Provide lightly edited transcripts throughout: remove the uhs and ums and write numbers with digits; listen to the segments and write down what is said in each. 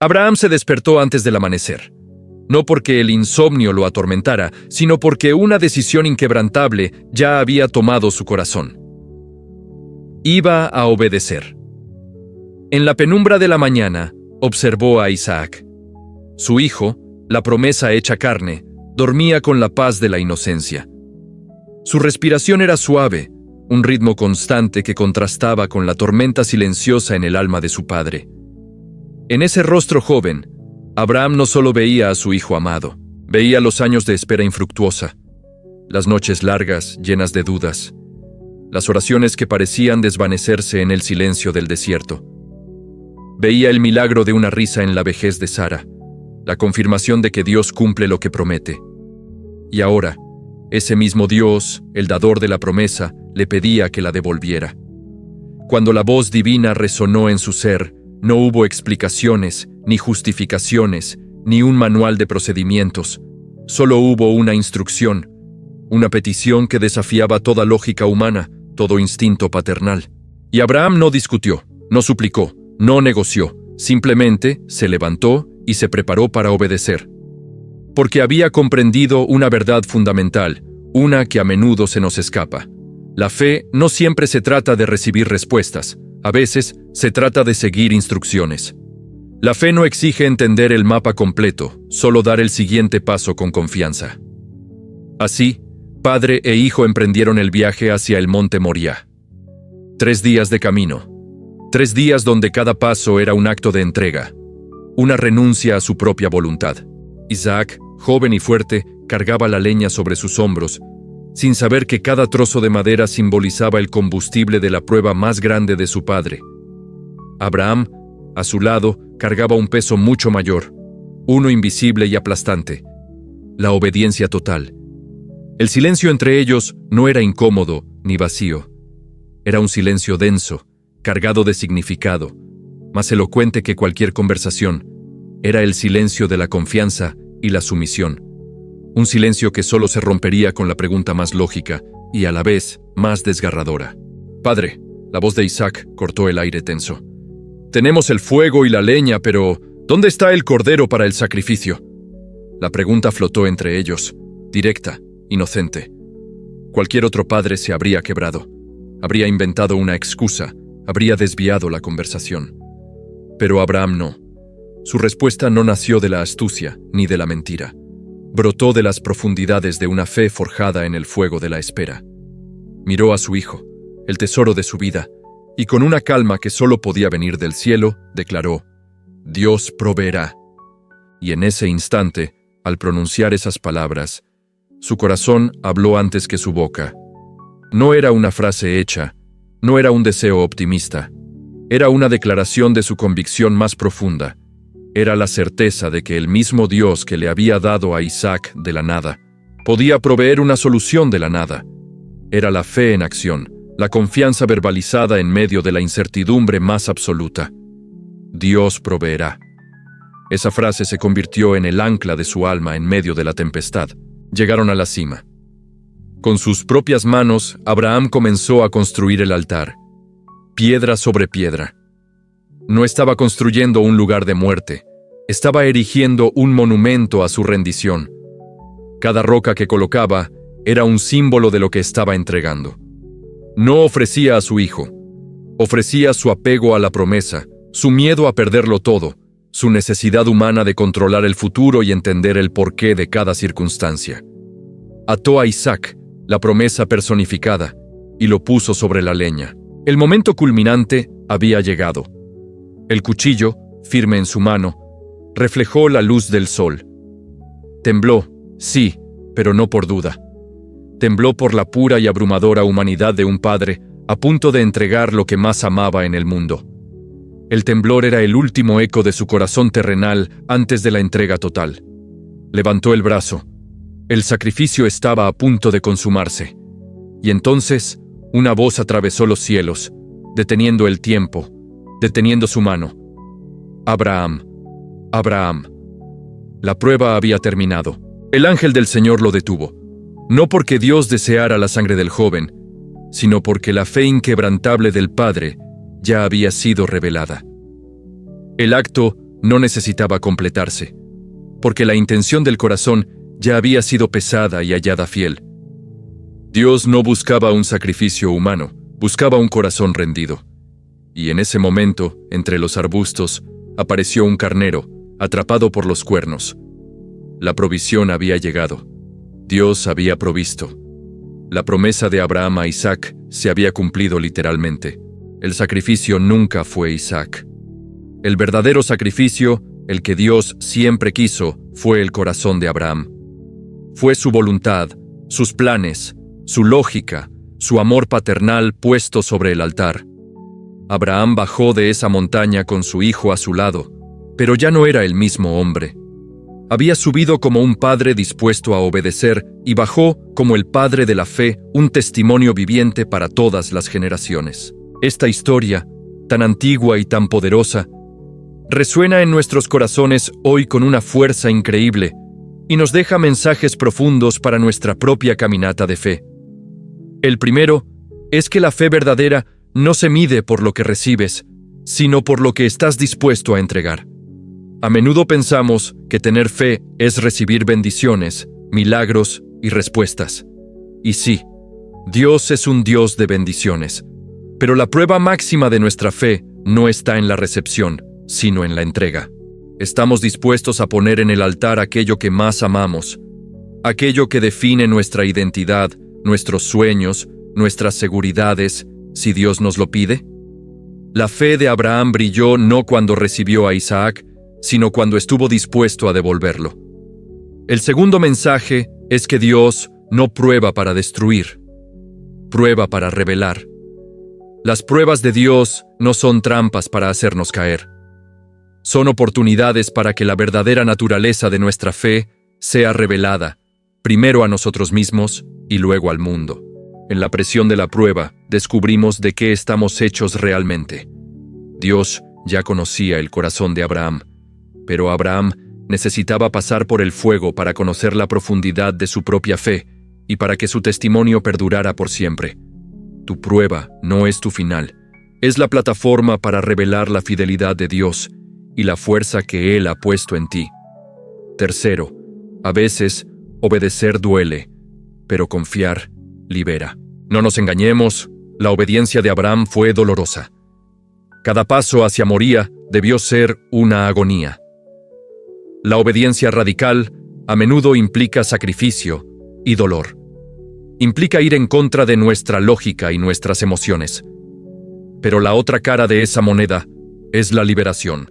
Abraham se despertó antes del amanecer, no porque el insomnio lo atormentara, sino porque una decisión inquebrantable ya había tomado su corazón. Iba a obedecer. En la penumbra de la mañana, observó a Isaac. Su hijo, la promesa hecha carne, dormía con la paz de la inocencia. Su respiración era suave, un ritmo constante que contrastaba con la tormenta silenciosa en el alma de su padre. En ese rostro joven, Abraham no solo veía a su hijo amado, veía los años de espera infructuosa, las noches largas, llenas de dudas, las oraciones que parecían desvanecerse en el silencio del desierto. Veía el milagro de una risa en la vejez de Sara, la confirmación de que Dios cumple lo que promete. Y ahora, ese mismo Dios, el dador de la promesa, le pedía que la devolviera. Cuando la voz divina resonó en su ser, no hubo explicaciones, ni justificaciones, ni un manual de procedimientos. Solo hubo una instrucción, una petición que desafiaba toda lógica humana, todo instinto paternal. Y Abraham no discutió, no suplicó, no negoció, simplemente se levantó y se preparó para obedecer. Porque había comprendido una verdad fundamental, una que a menudo se nos escapa. La fe no siempre se trata de recibir respuestas, a veces se trata de seguir instrucciones. La fe no exige entender el mapa completo, solo dar el siguiente paso con confianza. Así, padre e hijo emprendieron el viaje hacia el monte Moriah. 3 días de camino, 3 días donde cada paso era un acto de entrega, una renuncia a su propia voluntad. Isaac, joven y fuerte, cargaba la leña sobre sus hombros, sin saber que cada trozo de madera simbolizaba el combustible de la prueba más grande de su padre. Abraham, a su lado, cargaba un peso mucho mayor, uno invisible y aplastante: la obediencia total. El silencio entre ellos no era incómodo ni vacío. Era un silencio denso, cargado de significado, más elocuente que cualquier conversación. Era el silencio de la confianza y la sumisión. Un silencio que solo se rompería con la pregunta más lógica y a la vez más desgarradora. «Padre», la voz de Isaac cortó el aire tenso. «Tenemos el fuego y la leña, pero ¿dónde está el cordero para el sacrificio?» La pregunta flotó entre ellos, directa, inocente. Cualquier otro padre se habría quebrado, habría inventado una excusa, habría desviado la conversación. Pero Abraham no. Su respuesta no nació de la astucia ni de la mentira. Brotó de las profundidades de una fe forjada en el fuego de la espera. Miró a su hijo, el tesoro de su vida, y con una calma que solo podía venir del cielo, declaró: «Dios proveerá». Y en ese instante, al pronunciar esas palabras, su corazón habló antes que su boca. No era una frase hecha, no era un deseo optimista, era una declaración de su convicción más profunda. Era la certeza de que el mismo Dios que le había dado a Isaac de la nada, podía proveer una solución de la nada. Era la fe en acción, la confianza verbalizada en medio de la incertidumbre más absoluta. Dios proveerá. Esa frase se convirtió en el ancla de su alma en medio de la tempestad. Llegaron a la cima. Con sus propias manos, Abraham comenzó a construir el altar, piedra sobre piedra. No estaba construyendo un lugar de muerte, estaba erigiendo un monumento a su rendición. Cada roca que colocaba era un símbolo de lo que estaba entregando. No ofrecía a su hijo, ofrecía su apego a la promesa, su miedo a perderlo todo, su necesidad humana de controlar el futuro y entender el porqué de cada circunstancia. Ató a Isaac, la promesa personificada, y lo puso sobre la leña. El momento culminante había llegado. El cuchillo, firme en su mano, reflejó la luz del sol. Tembló, sí, pero no por duda. Tembló por la pura y abrumadora humanidad de un padre a punto de entregar lo que más amaba en el mundo. El temblor era el último eco de su corazón terrenal antes de la entrega total. Levantó el brazo. El sacrificio estaba a punto de consumarse. Y entonces, una voz atravesó los cielos, deteniendo el tiempo, deteniendo su mano. «Abraham, Abraham». La prueba había terminado. El ángel del Señor lo detuvo, no porque Dios deseara la sangre del joven, sino porque la fe inquebrantable del Padre ya había sido revelada. El acto no necesitaba completarse, porque la intención del corazón ya había sido pesada y hallada fiel. Dios no buscaba un sacrificio humano, buscaba un corazón rendido. Y en ese momento, entre los arbustos, apareció un carnero, atrapado por los cuernos. La provisión había llegado. Dios había provisto. La promesa de Abraham a Isaac se había cumplido literalmente. El sacrificio nunca fue Isaac. El verdadero sacrificio, el que Dios siempre quiso, fue el corazón de Abraham. Fue su voluntad, sus planes, su lógica, su amor paternal puesto sobre el altar. Abraham bajó de esa montaña con su hijo a su lado, pero ya no era el mismo hombre. Había subido como un padre dispuesto a obedecer y bajó como el padre de la fe, un testimonio viviente para todas las generaciones. Esta historia, tan antigua y tan poderosa, resuena en nuestros corazones hoy con una fuerza increíble y nos deja mensajes profundos para nuestra propia caminata de fe. El primero es que la fe verdadera no se mide por lo que recibes, sino por lo que estás dispuesto a entregar. A menudo pensamos que tener fe es recibir bendiciones, milagros y respuestas. Y sí, Dios es un Dios de bendiciones, pero la prueba máxima de nuestra fe no está en la recepción, sino en la entrega. Estamos dispuestos a poner en el altar aquello que más amamos, aquello que define nuestra identidad, nuestros sueños, nuestras seguridades, si Dios nos lo pide. La fe de Abraham brilló no cuando recibió a Isaac, sino cuando estuvo dispuesto a devolverlo. El segundo mensaje es que Dios no prueba para destruir, prueba para revelar. Las pruebas de Dios no son trampas para hacernos caer. Son oportunidades para que la verdadera naturaleza de nuestra fe sea revelada, primero a nosotros mismos y luego al mundo. En la presión de la prueba, descubrimos de qué estamos hechos realmente. Dios ya conocía el corazón de Abraham, pero Abraham necesitaba pasar por el fuego para conocer la profundidad de su propia fe y para que su testimonio perdurara por siempre. Tu prueba no es tu final, es la plataforma para revelar la fidelidad de Dios y la fuerza que Él ha puesto en ti. Tercero, a veces obedecer duele, pero confiar libera. No nos engañemos, la obediencia de Abraham fue dolorosa. Cada paso hacia Moría debió ser una agonía. La obediencia radical a menudo implica sacrificio y dolor. Implica ir en contra de nuestra lógica y nuestras emociones. Pero la otra cara de esa moneda es la liberación.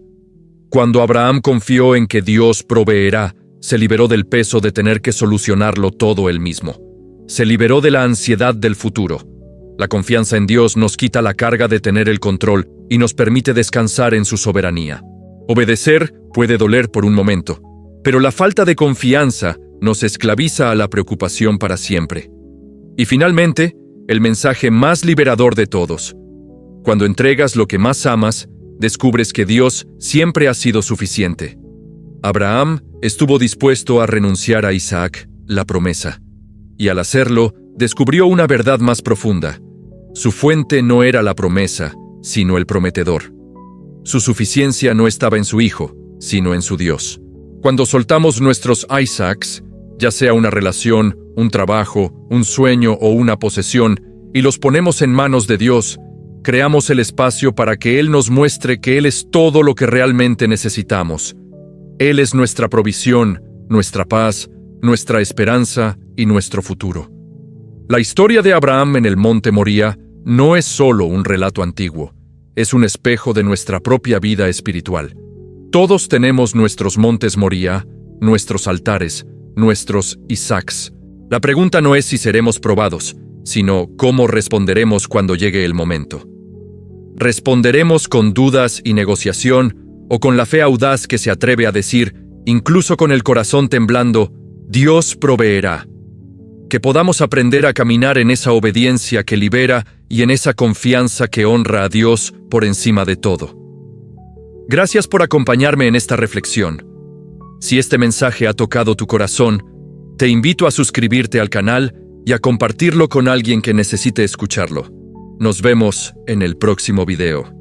Cuando Abraham confió en que Dios proveerá, se liberó del peso de tener que solucionarlo todo él mismo. Se liberó de la ansiedad del futuro. La confianza en Dios nos quita la carga de tener el control y nos permite descansar en su soberanía. Obedecer puede doler por un momento, pero la falta de confianza nos esclaviza a la preocupación para siempre. Y finalmente, el mensaje más liberador de todos. Cuando entregas lo que más amas, descubres que Dios siempre ha sido suficiente. Abraham estuvo dispuesto a renunciar a Isaac, la promesa, y al hacerlo, descubrió una verdad más profunda. Su fuente no era la promesa, sino el prometedor. Su suficiencia no estaba en su hijo, sino en su Dios. Cuando soltamos nuestros Isaacs, ya sea una relación, un trabajo, un sueño o una posesión, y los ponemos en manos de Dios, creamos el espacio para que Él nos muestre que Él es todo lo que realmente necesitamos. Él es nuestra provisión, nuestra paz, nuestra esperanza y nuestro futuro. La historia de Abraham en el monte Moría no es solo un relato antiguo, es un espejo de nuestra propia vida espiritual. Todos tenemos nuestros montes Moría, nuestros altares, nuestros Isaacs. La pregunta no es si seremos probados, sino cómo responderemos cuando llegue el momento. ¿Responderemos con dudas y negociación o con la fe audaz que se atreve a decir, incluso con el corazón temblando, Dios proveerá? Que podamos aprender a caminar en esa obediencia que libera y en esa confianza que honra a Dios por encima de todo. Gracias por acompañarme en esta reflexión. Si este mensaje ha tocado tu corazón, te invito a suscribirte al canal y a compartirlo con alguien que necesite escucharlo. Nos vemos en el próximo video.